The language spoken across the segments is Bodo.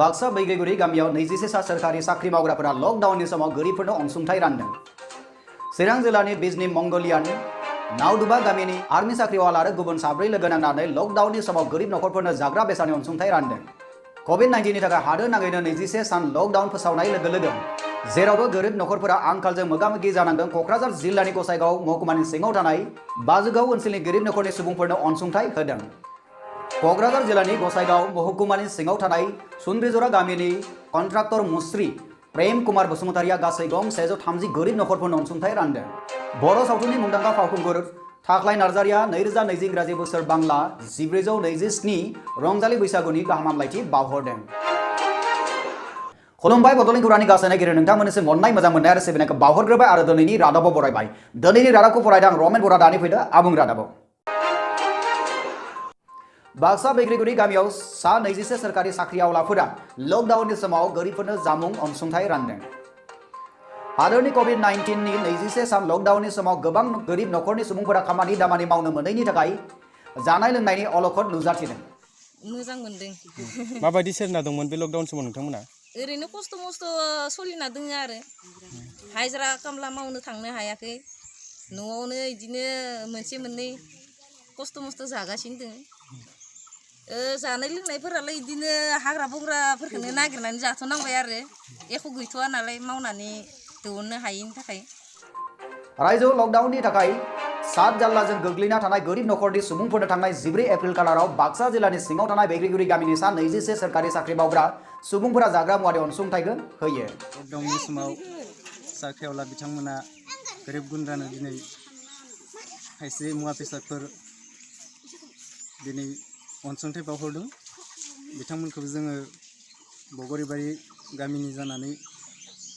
बाक्सा बैग्रिगुरि गामियाव 24 सा सोरखारि साख्रि मावग्राफोरा लकडाउननि समाव गोरिबफोरनो अनसुंथाइ रानदों। चिरां जिल्लानि बिजनी मंगलियान नावदुबा गामिनि आर्मी साख्रिवाला आरो गुबुन 4 लोगो नांनानै लकडाउननि समाव गोरिब नखरफोरनो जाग्रा बेसादनि अनसुंथाइ रानदों। कोविड-19 नि थाखाय हादोर नाङैनो 21 सान लकडाउन फोसावनाय लोगो लोगो जेरावबो गोरिब नखरफोरा आंखालजों मोगा-मोगि जानांदों। कक्राझार जिल्लानि गसाइगाव महकुमानि सिङाव थानाय बाजुगाव ओनसोलनि गोरिब नखरनि सुबुंफोरनो अनसुंथाइ होदों। कक्राझार जिल्लानि गसाइगाव महकुमानि सिङाव थानाय सुनब्रिजरा गामिनि कन्ट्राक्टर मुस्रि प्रेम कुमार बसुमतारिया गासै गं 130 गोरिब नखरफोरनो अनसुंथाइ रानदों। बर' सावथुननि मुंदांखा फावखुंगुर थाख्लाय नार्जारिया 2020 इंराजि बोसोर बांला 1427 रंजालि बैसागुनि गाहाम हामलायथि बावहरदों। खुलुमबाय बड'लेण्ड खौरांनि गासै नायगिरि नोंथांमोननिसिम अननाय मोजां मोननाय आरो सिबिनायखौ बावहरग्रोबाय आरो दिनैनि रादाबाव बरायबाय। दिनैनि रादाबखौ फरायदों आं रमेन बरा दानि फैदो आबुं रादाबाव। बाक्सा बैग्रिगुरि गामियाव सा 21 सोरखारि साख्रिआवलाफोरा लकडाउननि समाव गोरिबफोरनो जामुं अनसुंथाइ रानदों। हादोरनि कोविड-19 नि 21 सान लकडाउननि समाव गोबां गोरिब नखरनि सुबुंफोरा खामानि दामानि मावनो मोनैनि थाखाय जानाय लोंनायनि अलखद नुजाथिदों। मोजां मोनदों। माबायदि सोलिना दंमोन बे लकडाउन समाव नोंथांमोना? ओरैनो खस्थ' मस्थ' सोलिना दङ आरो हाजिरा खामला मावनो थांनो हायाखै। न'आवनो इदिनो मोनसे मोननै खस्थ' मस्थ' जागासिनो दङ। जानाय लोंनायफोरालाय इदिनो हाग्रा बंग्राफोरखौनो नागिरनानै जाथ'नांबाय आरो एख' गैथ'आ नालाय मावनानै दिहुननो हायैनि थाखाय। रायजोआव लकडाउननि थाखाय सात जाल्लाजों गोग्लैना थानाय गोरिब नखरनि सुबुंफोरनो थांनाय 14 एप्रिल खालाराव बाक्सा जिल्लानि सिङाव थानाय बैग्रिगुरि गामिनि सा 21 सोरखारि साख्रि मावग्रा सुबुंफोरा जाग्रा मुवानि अनसुंथाइखौ होयो। लकडाउननि समाव साख्रिआवला बिथांमोना गोरिब गुन्द्रानो दिनै खायसे मुवा बेसादफोर दिनै अनसुंथाइ बावहरदों। बिथांमोनखौ जोङो बगरिबारि गामिनि जानानै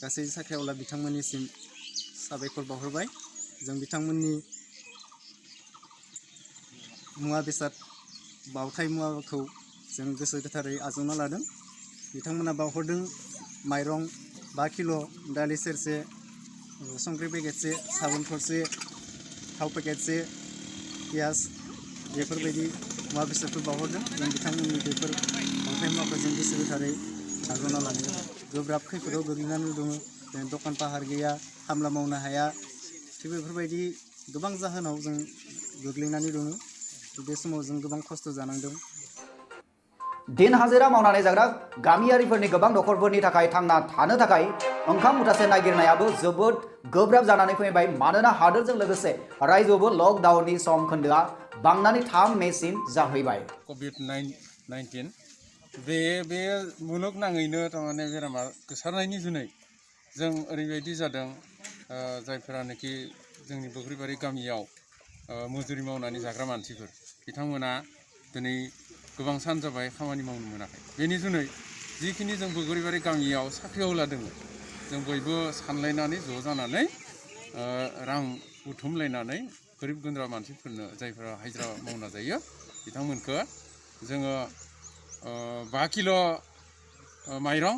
गासै साख्रिआवला बिथांमोननिसिम साबायखर बावहरबाय। जों बिथांमोननि मुवा बेसाद बावथाय मुवाखौ जों गोसो गोथारै आजावना लादों। बिथांमोना बावहरदों माइरं 5 किल', दालि सेरसे, संख्रि पेकेटसे, साबुन थरसे, थाव पेकेटसे, पियाज बेफोरबायदि मुवा बेसादफोर बावहरदों। जों बिथांमोननि बेफोर बावथाय मुवाखौ जों गोसो गोथारै आजावना लादों। गोब्राब खैफोदाव गोग्लैनानै दङ। जों दखान पाहार गैया, खामला मावनो हाया, थिग बेफोरबायदि गोबां जाहोनाव जों गोग्लैनानै दङ। बे समाव जों गोबां खस्थ' जानांदों। दिन हाजिरा मावनानै जाग्रा गामियारिफोरनि गोबां नखरफोरनि थाखाय थांना थानो थाखाय ओंखाम मुथासे नागिरनायाबो जोबोद गोब्राब जानानै फैबाय। मानोना हादोरजों लोगोसे रायजोआवबो लकडाउननि सम खोन्दोआ बांनानै 3 मेसिन जाहैबाय। कोविड-19 बे मुलुगनाङैनो थारमाने बेरामा गोसारनायनि जुनै जों ओरैबायदि जादों जायफोरानोखि जोंनि बोग्रिबारि गामियाव मजुरि मावनानै जाग्रा मानसिफोर बिथांमोना दिनै गोबां सान जाबाय खामानि मावनो मोनाखै। बेनि जुनै जिखिनि जों बोग्रिबारि गामियाव साख्रिआवला दङ जों बयबो सानलायनानै ज' जानानै रां बुथुमलायनानै गोरिब गुन्द्रा मानसिफोरनो जायफोरा हाजिरा मावना जायो बिथांमोनखौ जोङो 5 किल' माइरं,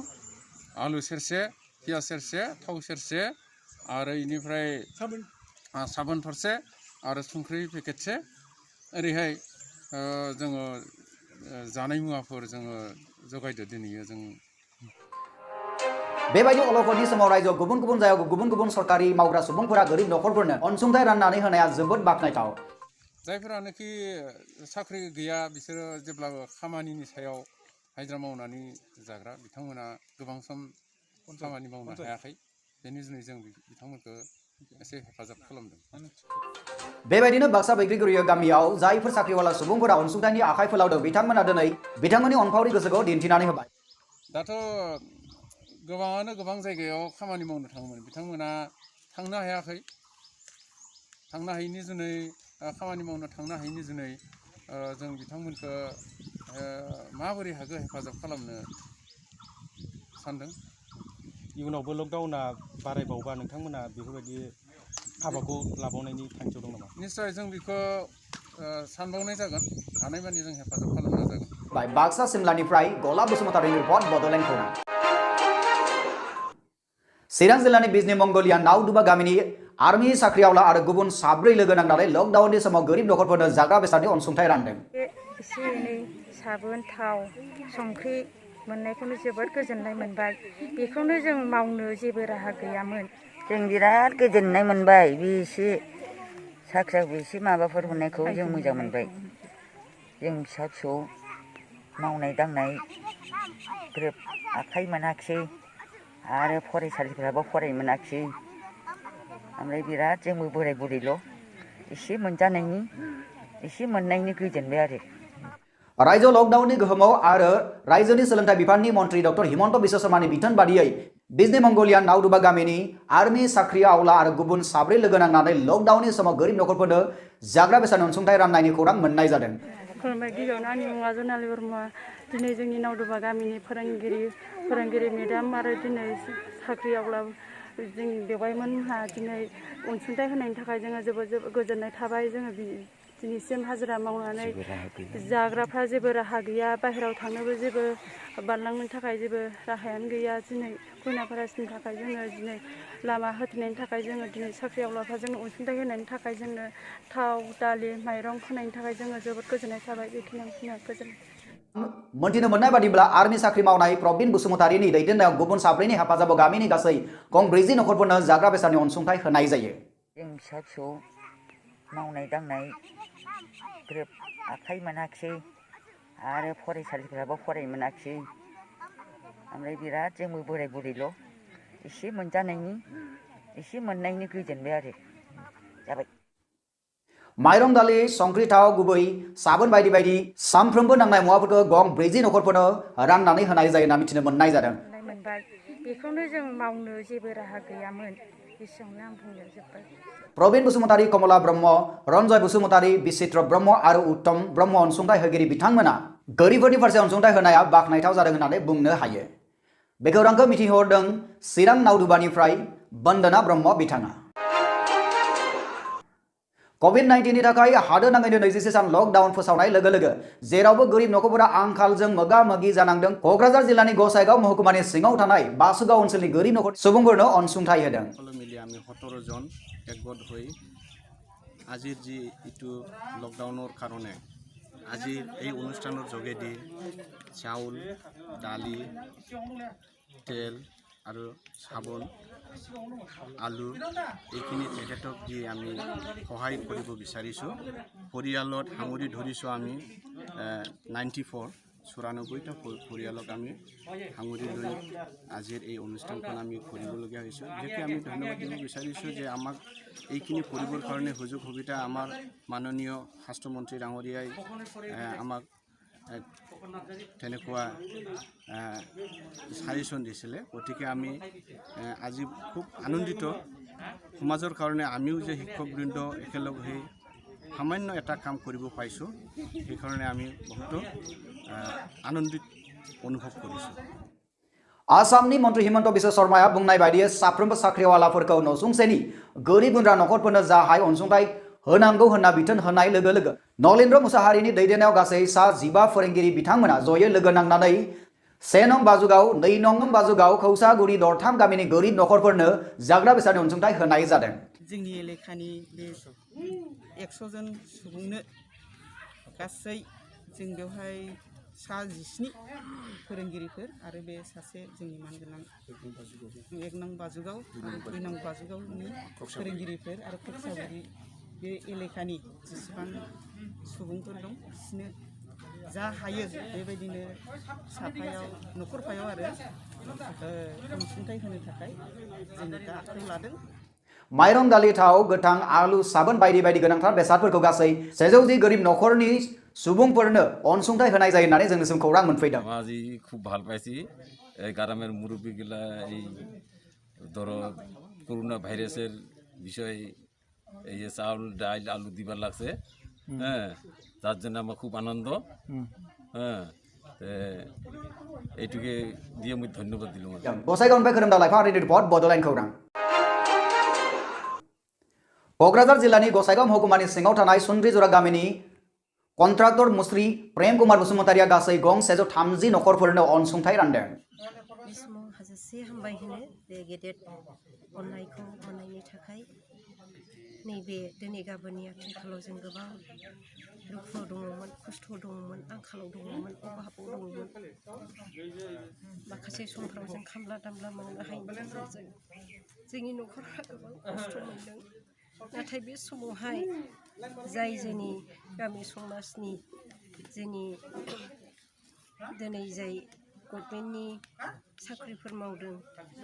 आलु सेरसे, पियाज सेरसे, थाव सेरसे आरो इनिफ्राय साबोन थरसे आरो संख्रि पेकेटसे ओरैहाय जोङो जानाय मुवाफोर जोङो जगायदो दिनैयो जों। बेबायदि अलखदनि समाव रायजोआव गुबुन गुबुन जायगायाव गुबुन गुबुन सरकारि मावग्रा सुबुंफोरा गोरिब नखरफोरनो अनसुंथाइ राननानै होनाया जोबोद बाख्नायथाव। जायफोरानोखि साख्रि गैया बिसोरो जेब्लाबो खामानिनि सायाव हाजिरा मावनानै जाग्रा बिथांमोना गोबां सम खामानि मावनो हायाखै। बेनि जुनै जों बिथांमोनखौ एसे हेफाजाब खालामदों। बेबायदिनो बाक्सा बैग्रिगुरि गामियाव जायफोर साख्रिवाला सुबुंफोरा अनसुंथाइनि आखाइ फोलावदों बिथांमोना दिनै बिथांमोननि अनफावरि गोसोखौ दिन्थिनानै होबाय। दाथ' गोबाङानो गोबां जायगायाव खामानि मावनो थाङोमोन बिथांमोना थांनो हायाखै। थांनो हायैनि जुनै खामानि मावनो थांनो हायैनि जुनै जों बिथांमोनखौ माबोरै हागौ हेफाजाब खालामनो सानदों। इयुनावबो लकडाउना बारायबावबा नोंथांमोना बेफोरबायदि हाबाखौ लाबावनायनि थांखियाव दं नामा? निश्चय जों बेखौ सानबावनाय जागोन। हानायमानि जों हेफाजाब खालामनो नाजागोन। बाक्सा सिमलानिफ्राय गला बसुमतारिनि रिपर्ट बड'लेण्ड खौरां। चिरां जिल्लानि बिजनी मंगलिया नावदुबा गामिनि आर्मी साख्रिआवला आरो गुबुन 4 लोगो नांनानै लकडाउननि समाव गोरिब नखरफोरनो जाग्रा बेसादनि अनसुंथाइ रानदों। एसे एनै साबोन, थाव, संख्रि मोननायखौनो जोबोद गोजोननाय मोनबाय बेखौनो जों मावनो जेबो राहा गैयामोन जों बिराद गोजोननाय मोनबाय बे एसे साख्रियाव एसे माबाफोर हरनायखौ जों मोजां मोनबाय जों फिसा फिसौ मावनाय दांनाय ग्रोब आखाइ मोनाखिसै आरो फरायसालिफ्राबो फरायनो मोनाखिसै ओमफ्राय बिराद जोंबो बोराय बुरैल' एसे मोनजानायनि एसे मोननायनि गोजोनबाय आरो रायजो लकडाउननि गोहोमाव आरो रायजोनि सोलोंथाइ बिफाननि मन्त्रि डक्टर हिमन्त बिश्व शर्मानि बिथोन बादियै बिजनी मंगलिया नावदुबा गामिनि आर्मि साख्रि आवला आरो गुबुन 4 लोगो नांनानै लकडाउननि समाव गोरिब नखरफोरनो जाग्रा बेसाद अनसुंथाइ राननायनि खौरां मोननाय जादों। खुलुमबाय गिबियावनो आंनि मुङा जनालि बर्मा दिनै जोंनि नावदुबा गामिनि फोरोंगिरि मेडाम आरो दिनै साख्रि आवला जों बेवहायमोनहा दिनै अनसुंथाइ होनायनि थाखाय जोङो जोबोद गोजोननाय थाबाय जोङो दिनैसिम हाजिरा मावनानै जाग्राफ्रा जेबो राहा गैया बाहेरायाव थांनोबो जेबो बारलांनो थाखाय जेबो राहायानो गैया दिनै खयना फरायसानि थाखाय जोङो दिनै लामा होथेनायनि थाखाय जोङो दिनै साख्रि आवलाफ्रा जोंनो अनसुंथाइ होनायनि थाखाय जोंनो थाव दालि माइरं होनायनि थाखाय जोङो जोबोद गोजोननाय थाबाय बेखिनियाव गोजोननाय मोनथिनो मोननाय बादिब्ला आर्मि साख्रि मावनाय प्रबिन बसुमतारीनि दैदेननायाव गुबुन 4 हेफाजाबाव गामिनि गासै गं 40 नखरफोरनो जाग्रा बेसादनि अनसुंथाइ होनाय जायो। जों फिसा फिसौ मावनाय दांनाय ग्रोब आखाइ मोनाखिसै आरो फरायसालिफ्राबो फरायनो मोनाखिसै ओमफ्राय बिराद जोंबो बोराय बुरैल' एसे मोनजानायनि एसे मोननायनि गोजोनबाय आरो जाबाय माइरं दालि संख्रि थाव गुबै साबोन बायदि बायदि सानफ्रोमबो नांनाय मुवाफोरखौ गं 40 नखरफोरनो राननानै होनाय जायो होनना मिथिनो मोननाय जादों। मोनबाय बेखौनो जों मावनो जेबो राहा गैयामोन एसेयावनो आं बुंनो जोब्बाय। प्रबिन बसुमतारी कमला ब्रह्म रन्जय बसुमतारी बिचित्र ब्रह्म आरो उत्तम ब्रह्म अनसुंथाइ होगिरि बिथांमोना गोरिबफोरनि फारसे अनसुंथाइ होनाया बाखनायथाव जादों होननानै बुंनो हायो। बे खौरांखौ मिथिहरदों चिरां नावदुबानिफ्राय बन्दना ब्रह्म बिथाङा। COVID-19 नि थाखाय हादोरनाङैनो 26 सान लकडाउन फोसावनाय लोगो लोगो जेरावबो गोरिब नखरफोरा आंखालजों मोगा मोगि जानांदों। क'क्राझार जिल्लानि गसाइगाव महकुमानि सिङाव थानाय बासुगाव ओनसोलनि गोरिब नखर सुबुंफोरनो अनसुंथाइ होदों। मिली आमी 17 জন একগোট হৈ আজিৰ যি ইটো লকডাউনৰ কাৰণে আজিৰ এই অনুষ্ঠানৰ যোগেদি চাউল দালি তেল আৰু সাবন আলু এইখিনি তেখেতক দি আমি সহায় কৰিব বিচাৰিছোঁ। পৰিয়ালত সামৰি ধৰিছোঁ আমি 94টা পৰিয়ালক আমি সামৰি লৈ আজিৰ এই অনুষ্ঠানখন আমি কৰিবলগীয়া হৈছোঁ। বিশেষকৈ আমি ধন্যবাদ দিব বিচাৰিছোঁ যে আমাক এইখিনি কৰিবৰ কাৰণে সুযোগ সুবিধা আমাৰ মাননীয় স্বাস্থ্যমন্ত্ৰী ডাঙৰীয়াই আমাক তেনেকুৱা সাজেশ্যন দিছিলে। গতিকে আমি আজি খুব আনন্দিত সমাজৰ কাৰণে আমিও যে শিক্ষকবৃন্দ একেলগ হৈ সামান্য এটা কাম কৰিব পাইছোঁ সেইকাৰণে আমি বহুতো आनन्दित अनुभव करिছোঁ। आसामनि मन्त्रि हिमन्त बिश्व शर्माया बुंनाय बायदियै साफ्रोमबो साख्रिवालाफोरखौ नसुंसेनि गोरिब गुन्द्रा नखरफोरनो जाहाय अनसुंथाइ होनांगौ होनना बिथोन होनाय लोगो लोगो नलेन्द्र मुसाहारिनि दैदेननायाव गासै सा 15 फोरोंगिरि बिथांमोना जयै लोगो नांनानै 1 नं बाजुगाव 2 नं बाजुगाव खौसागुरि दरथाम गामिनि गोरिब नखरफोरनो जाग्रा बेसादनि अनसुंथाइ होनाय जादों। जोंनि एलेखानि बे 100 जन सुबुंनो गासै जों बेवहाय सा 17 फोरोंगिरिफोर आरो बे सासे जोंनि मानगोनां 1 नं बाजुगाव आरो 2 नं बाजुगावनि फोरोंगिरिफोर आरो खौसागुरि बे एलेखानि जेसेबां सुबुंफोर दं बिसोरनो जा हायो बेबायदिनो साफायाव नखरफायाव आरो अनसुंथाइ होनो थाखाय जोङो दा आखायाव लादों। माइरं दालि थाव गोथां आलु साबोन बायदि बायदि गोनांथार बेसादफोरखौ गासै 100 गोरिब नखरनि सुबुंफोरनो अनसुंथाइ होनाय जायो होननानै जोंनिसिम खौरां मोनफैदों। আজি খুব ভাল পাইছি এই গ্রামের মুরব্বীগুলা এই ধরো করোনা ভাইরাসের বিষয়ে এই যে চাউল ডাল আলু দিবার লাগছে হ্যাঁ তার জন্য আমার খুব আনন্দ হ্যাঁ এইটুকে দিয়ে আমি ধন্যবাদ দিলাম। गसाइगावनिफ्राय खोरोमदाव लाइफांआरि रिपर्ट बडोलेण्ड खौरां। क'क्राझार जिल्लानि गसाइगाव महकुमानि सिङाव थानाय सुन्द्रिजरा गामिनि कन्ट्राक्टर मुस्रि प्रेम कुमार बसुमतारिया गासै गं 130 नखरफोरनो अनसुंथाइ रानदों। बे समाव हाजासे हामबाय होनो बे गेदेर अननायखौ मोननायनि थाखाय नैबे दिनै गाबोननि आथिखालाव जों गोबां दुखुआव दङमोन, खस्थ' दङमोन, आंखालाव दङमोन, अभाबाव दङमोन। माखासे समफ्राव जों खामला दामला मावनो हायैनि गेजेरजों जोंनि न'खरफ्रा गोबां खस्थ' मोनदों। नाथाय बे समावहाय जाय जोंनि गामि समाजनि जोंनि दिनै जाय गभर्नमेन्टनि साख्रिफोर मावदों,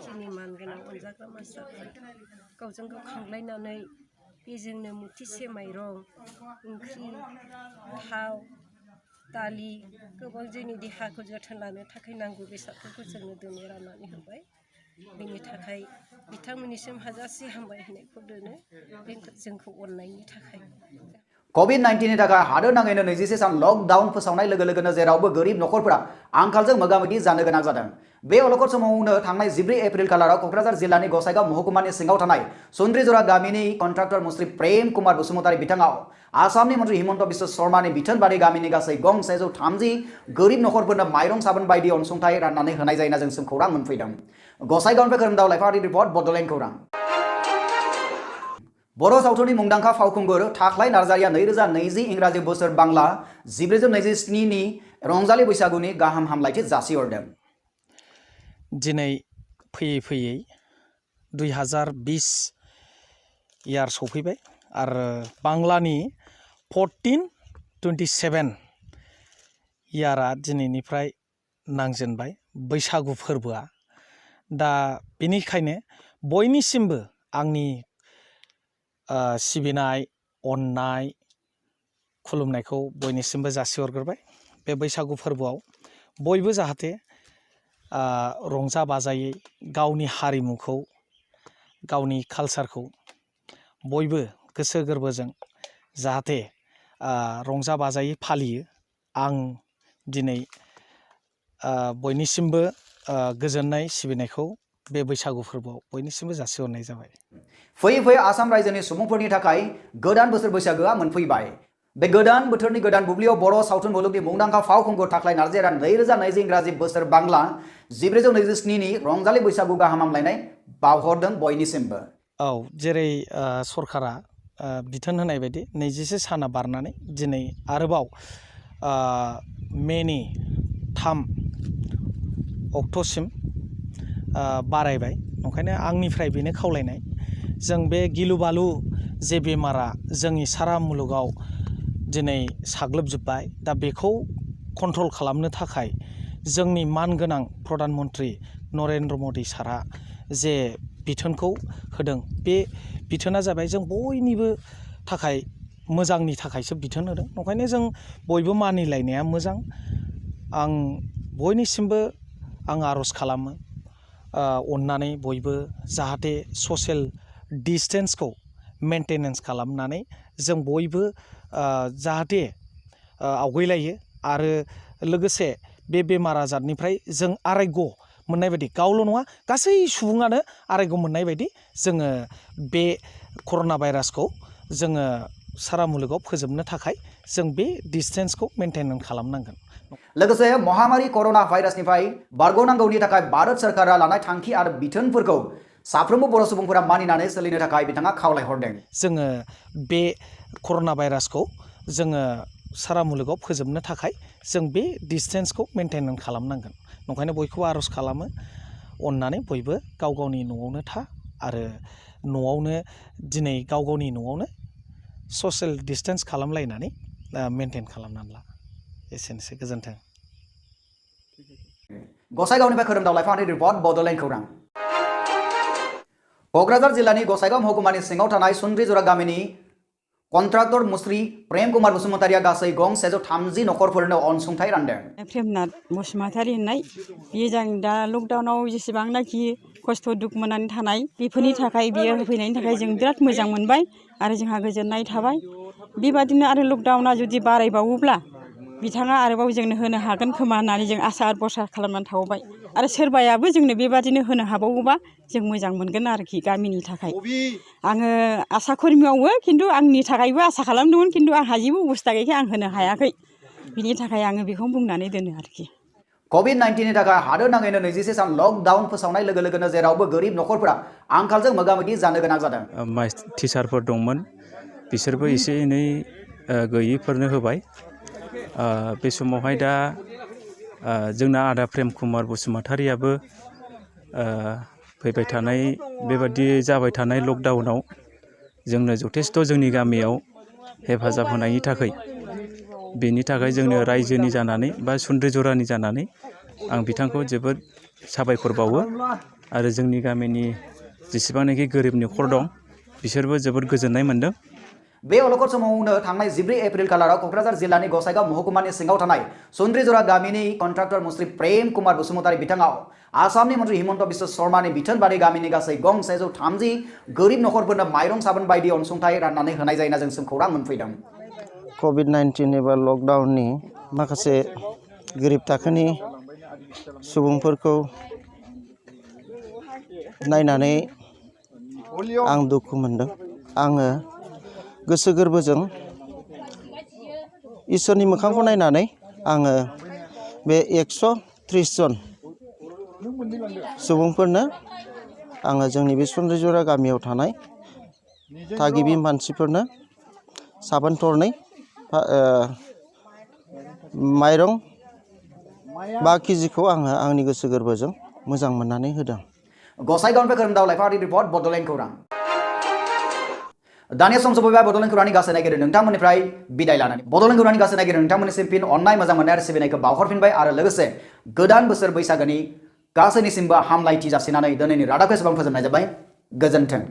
जोंनि मानगोनां अनजाग्रा मानसिफोर गावजों गाव खांलायनानै बेजोंनो मुथिसे माइरं, ओंख्रि, थाव, दालि गोबां जोंनि देहाखौ जोथोन लानो थाखाय नांगौ बेसादफोरखौ जोंनो दिनै राननानै होबाय। बेनि थाखाय बिथांमोननिसिम हाजासे हामबाय होनायखौ दोनो जोंखौ अननायनि थाखाय। COVID-19 नि थाखाय हादोर नाङैनो 21 सान लकडाउन फोसावनाय लोगो लोगोनो जेरावबो गोरिब नखरफोरा आंखालजों मोगा-मोगि जानो गोनां जादों। बे अलखद समावनो थांनाय 14 एप्रिल खालाराव क'क्राझार जिल्लानि गसाइगाव महकुमानि सिङाव थानाय सुन्द्रिजरा गामिनि कन्ट्राक्टर मुस्रि प्रेम कुमार बसुमतारी बिथाङा आसामनि मन्त्रि हिमन्त बिश्व शर्मानि बिथोन बादि गामिनि गासै गं 130 गोरिब नखरफोरनो माइरं साबोन बायदि अनसुंथाइ राननानै होनाय जायो होनना जों खौरां मोनफैदों। गसाइगावनिफ्राय खोरोमदाव लाइफांआरि रिपर्ट बड'लेण्ड खौरां। बर' सावथुननि मुंदांखा फावखुंगुर थाख्लाय नार्जारिया 2020 इंराजि बोसोर बांला 1427 नि रंजालि बैसागुनि गाहाम हामलायथि जासिहरदों। दिनै फैयै फैयै 2020 इयार सफैबाय आरो बांलानि 1427 इयारा दिनैनिफ्राय नांजेनबाय बैसागु फोरबोआ। दा बेनिखायनो बयनिसिमबो आंनि सिबिनाय, अननाय, खुलुमनायखौ बयनिसिमबो जासिहरग्रोबाय। बे बैसागु फोरबोआव बयबो जाहाथे रंजा बाजायै गावनि हारिमुखौ, गावनि कालसारखौ बयबो गोसो गोरबोजों जाहाथे रंजा बाजायै फालियो। आं दिनै बयनिसिमबो गोजोननाय सिबिनायखौ बे बैसागु फोरबोआव बयनिसिमबो जासिहरनाय जाबाय। फैयै फैयै आसाम रायजोनि सुबुंफोरनि थाखाय गोदान बोसोर बैसागोआ मोनफैबाय। बे गोदान बोथोरनि गोदान बुब्लियाव बर' सावथुन मुलुगनि मुंदांखा फावखुंगुर थाख्लाय नार्जारिया 2020 इंराजि बोसोर बांला 1427 नि रंजालि बैसागु गाहाम हामलायनाय बावहरदों बयनिसिमबो। औ, जेरै सरकारा बिथोन होनाय बायदि 21 साना बारनानै दिनै आरोबाव मेनि 3 अक्ट'सिम बारायबाय। ओंखायनो आंनिफ्राय बेनो खावलायनाय, जों बे गिलु बालु जे बेमारा जोंनि सारा मुलुगाव दिनै साग्लोबजोब्बाय, दा बेखौ कन्ट्रल खालामनो थाखाय जोंनि मानगोनां प्रधान मन्त्रि नरेन्द्र मदि सारा जे बिथोनखौ होदों, बे बिथोना जाबाय जों बयनिबो थाखाय मोजांनि थाखायसो बिथोन होदों। ओंखायनो जों बयबो मानिलायनाया मोजां। आं बयनिसिमबो आर'ज खालामो, अननानै बयबो जाहाथे ससियेल डिस्टेन्सखौ मेनटेनेन्स खालामनानै जों बयबो जाहाथे आवगायलायो आरो लोगोसे बे बेमार आजारनिफ्राय जों आरायग' मोननाय बायदि, गावल' नङा गासै सुबुङानो आरायग' मोननाय बायदि जोङो बे कर'ना भाइरासखौ जोङो सारा मुलुगाव फोजोबनो थाखाय जों बे डिस्टेन्सखौ मेनटेन खालामनांगोन। लोगोसे महामारी कर'ना भाइरासनिफ्राय बारग'नांगौनि थाखाय भारत सरकारा लानाय थांखि आरो बिथोनफोरखौ साफ्रोमबो बर' सुबुंफोरा मानिनानै सोलिनो थाखाय बिथाङा खावलायहरदों। जोङो बे कर'ना भाइरासखौ जोङो सारा मुलुगाव फोजोबनो थाखाय जों बे डिस्टेन्सखौ मेनटेन खालामनांगोन। ओंखायनो बयखौबो आर'ज खालामो, अननानै बयबो गाव गावनि न'आवनो था आरो न'आवनो दिनै गाव गावनि न'आवनो ससियेल डिस्टेन्स खालामलायनानै मेनटेन खालामनानै ला। एसेनोसै, गोजोन्थों। गसाइगावनिफ्राय खोरोमदाव लाइफांआरि रिपर्ट बड'लेण्ड खौरां। क'क्राझार जिल्लानि गसाइगाव महकुमानि सिङाव थानाय सुन्द्रिजरा गामिनि कन्ट्राक्टर मुस्रि प्रेम कुमार बसुमतारिया गासै गं 130 नखरफोरनो अनसुंथाइ रानदों। प्रेमनाथ बसुमतारी होननाय, बियो जों दा लकडाउनाव जेसेबांनाखि खस्थ' दुख मोननानै थानाय, बेफोरनि थाखाय बियो होफैनायनि थाखाय जों बिराद मोजां मोनबाय आरो जोंहा गोजोननाय थाबाय। बेबादिनो आरो लकडाउना जुदि बारायबावोब्ला बिथाङा आरोबाव जोंनो होनो हागोन खोमा होननानै जों आसा भरसा खालामनानै थाबाय आरो सोरबायाबो जोंनो बेबादिनो होनो हाबावोबा जों मोजां मोनगोन आरोखि गामिनि थाखाय। आङो आसा खर्मि मावो, खिन्थु आंनि थाखायबो आसा खालामदोंमोन, खिन्थु आंहा जेबो अबस्था गैयैखाय आं होनो हायाखै। बिनि थाखाय आङो बेखौ बुंनानै दोनो आरोखि। COVID-19 नि थाखाय हादोर नाङैनो 26 सान लकडाउन फोसावनाय लोगो लोगोनो जेरावबो गोरिब नखरफोरा आंखालजों मोगा-मोगि जानो गोनां जादों। टिचारफोर दंमोन बिसोरबो एसे एनै गैयिफोरनो होबाय। बे समावहाय दा जोंना आदा प्रेम कुमार बसुमतारियाबो फैबाय थानाय बेबादि जाबाय थानाय लकडाउनाव जोंनो जथेस्थ' जोंनि गामियाव हेफाजाब होनायनि थाखाय बेनि थाखाय जोंनो रायजोनि जानानै बा सुन्द्रि जरानि जानानै आं बिथांखौ जोबोद साबायखर बावो आरो जोंनि गामिनि जेसेबांनाखि गोरिब नखर दं बिसोरबो जोबोद गोजोननाय मोन्दों। बे अलखद समावनो थांनाय 14 एप्रिल खालाराव क'क्राझार जिल्लानि गसाइगाव महकुमानि सिङाव थानाय सुन्द्रिजरा गामिनि कन्ट्राक्टर मुस्रि प्रेम कुमार बसुमतारी बिथाङाव आसामनि मन्त्रि हिमन्त बिश्व शर्मानि बिथोन बादि गामिनि गासै गं 130 गोरिब नखरफोरनो माइरं साबोन बायदि अनसुंथाइ राननानै होनाय जायो होनना जों खौरां मोनफैदों। COVID-19 एबा लकडाउननि माखासे गोरिब थाखोनि सुबुंफोरखौ नायनानै आं दुखु मोनदों। आङो गोसो गोरबोजों इसोरनि मोखांखौ नायनानै आङो बे 130 जन सुबुंफोरनो आङो जोंनि बे सुन्द्रिजरा गामियाव थानाय थागिबि मानसिफोरनो साबोन थरनै माइरं 5 केजिखौ आङो आंनि गोसो गोरबोजों मोजां मोननानै होदों। गसाइगावनिफ्राय खोरोमदाव लाइफाङारि रिपर्ट बड'लेण्ड खौरां। दानिया सम सफैबाय बड'लेण्ड खौरांनि गासै नायगिरि नोंथांमोननिफ्राय बिदाय लानानै बड'लेण्ड खौरांनि गासै नायगिरि नोंथांमोननिसिम फिन अननाय मोजां मोननाय आरो सिबिनायखौ बावहरफिनबाय आरो लोगोसे गोदान बोसोर बैसागोनि गासैनिसिमबो हामलायथि जासिनानै दिनैनि रादाबखौ एसेबां फोजोबनाय जाबाय। गोजोन्थों।